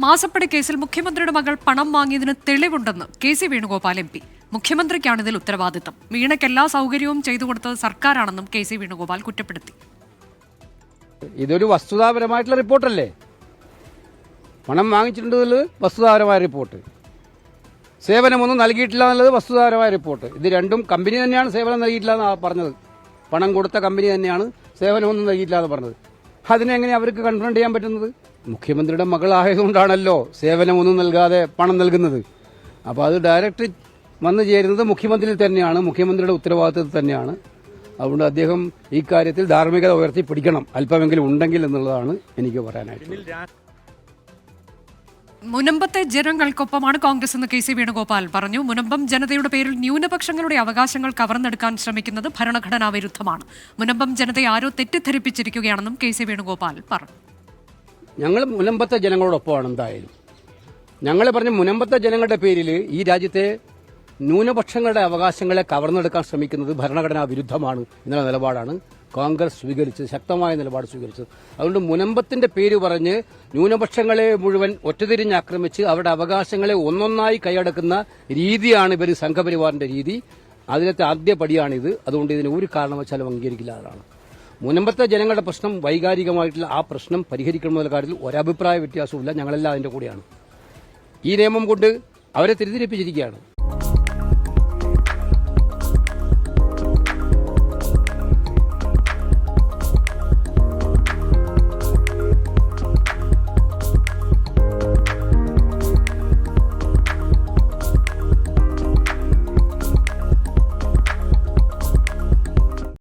മാസപ്പടി കേസിൽ മുഖ്യമന്ത്രിയുടെ മകൾ പണം വാങ്ങിയതിന് തെളിവുണ്ടെന്ന് കെ.സി. വേണുഗോപാൽ എം.പി. മുഖ്യമന്ത്രിക്കാണ് ഇതിൽ ഉത്തരവാദിത്തം. വീണയ്ക്ക് എല്ലാ സൗകര്യവും ചെയ്തു കൊടുത്തത് സർക്കാരാണെന്നും കെ.സി. വേണുഗോപാൽ കുറ്റപ്പെടുത്തി. ഇതൊരു വസ്തുതാപരമായിട്ടുള്ള റിപ്പോർട്ടല്ലേ? പണം വാങ്ങിച്ചിട്ടുണ്ടതിൽ വസ്തുതാപരമായ റിപ്പോർട്ട്, സേവനമൊന്നും നൽകിയിട്ടില്ല എന്നുള്ളത് വസ്തുതാപരമായ റിപ്പോർട്ട്. ഇത് രണ്ടും കമ്പനി തന്നെയാണ് സേവനം നൽകിയിട്ടില്ല എന്നാണ് പറഞ്ഞത്. പണം കൊടുത്ത കമ്പനി തന്നെയാണ് സേവനമൊന്നും നൽകിയിട്ടില്ല എന്ന് പറഞ്ഞത്. അതിനെങ്ങനെ അവർക്ക് കൺഫ്രണ്ട് ചെയ്യാൻ പറ്റുന്നത്? മുഖ്യമന്ത്രിയുടെ മകളായതുകൊണ്ടാണല്ലോ സേവനമൊന്നും നൽകാതെ പണം നൽകുന്നത്. അപ്പോൾ അത് ഡയറക്റ്റ് വന്നു ചേരുന്നത് മുഖ്യമന്ത്രിയിൽ തന്നെയാണ്, മുഖ്യമന്ത്രിയുടെ ഉത്തരവാദിത്തത്തിൽ തന്നെയാണ്. അതുകൊണ്ട് അദ്ദേഹം ഈ കാര്യത്തിൽ ധാർമ്മികത ഉയർത്തി പിടിക്കണം, അല്പമെങ്കിലും ഉണ്ടെങ്കിൽ എന്നുള്ളതാണ് എനിക്ക് പറയാനായിട്ട്. മുനമ്പത്തെ ജനങ്ങൾക്കൊപ്പമാണ് കോൺഗ്രസ് എന്ന് കെ.സി. വേണുഗോപാൽ പറഞ്ഞു. മുനമ്പം ജനതയുടെ പേരിൽ ന്യൂനപക്ഷങ്ങളുടെ അവകാശങ്ങൾ കവർന്നെടുക്കാൻ ശ്രമിക്കുന്നത് ഭരണഘടനാ വിരുദ്ധമാണ്. മുനമ്പം ജനതയെ ആരോ തെറ്റിദ്ധരിപ്പിച്ചിരിക്കുകയാണെന്നും കെ.സി. വേണുഗോപാൽ പറഞ്ഞു. ഞങ്ങൾ മുനമ്പത്തെ ജനങ്ങളോടൊപ്പമാണ്. എന്തായാലും ഞങ്ങൾ പറഞ്ഞ മുനമ്പത്തെ ജനങ്ങളുടെ പേരിൽ ഈ രാജ്യത്തെ ന്യൂനപക്ഷങ്ങളുടെ അവകാശങ്ങളെ കവർന്നെടുക്കാൻ ശ്രമിക്കുന്നത് ഭരണഘടനാ വിരുദ്ധമാണ് എന്നുള്ള നിലപാടാണ് കോൺഗ്രസ് സ്വീകരിച്ചത്, ശക്തമായ നിലപാട് സ്വീകരിച്ചത്. അതുകൊണ്ട് മുനമ്പത്തിന്റെ പേര് പറഞ്ഞ് ന്യൂനപക്ഷങ്ങളെ മുഴുവൻ ഒറ്റതിരിഞ്ഞ് ആക്രമിച്ച് അവരുടെ അവകാശങ്ങളെ ഒന്നൊന്നായി കൈയടക്കുന്ന രീതിയാണ് ഇവർ സംഘപരിവാറിന്റെ രീതി. അതിലത്തെ ആദ്യ പടിയാണിത്. അതുകൊണ്ട് ഇതിന് ഒരു കാരണവശാലും അംഗീകരിക്കില്ല. അതാണ് മുനമ്പത്തെ ജനങ്ങളുടെ പ്രശ്നം. വൈകാരികമായിട്ടുള്ള ആ പ്രശ്നം പരിഹരിക്കണമെന്നുള്ള കാര്യത്തിൽ ഒരഭിപ്രായ വ്യത്യാസവുമില്ല. ഞങ്ങളെല്ലാം അതിന്റെ കൂടെയാണ്. ഈ നിയമം കൊണ്ട് അവരെ തിരിതിരിപ്പിച്ചിരിക്കുകയാണ്.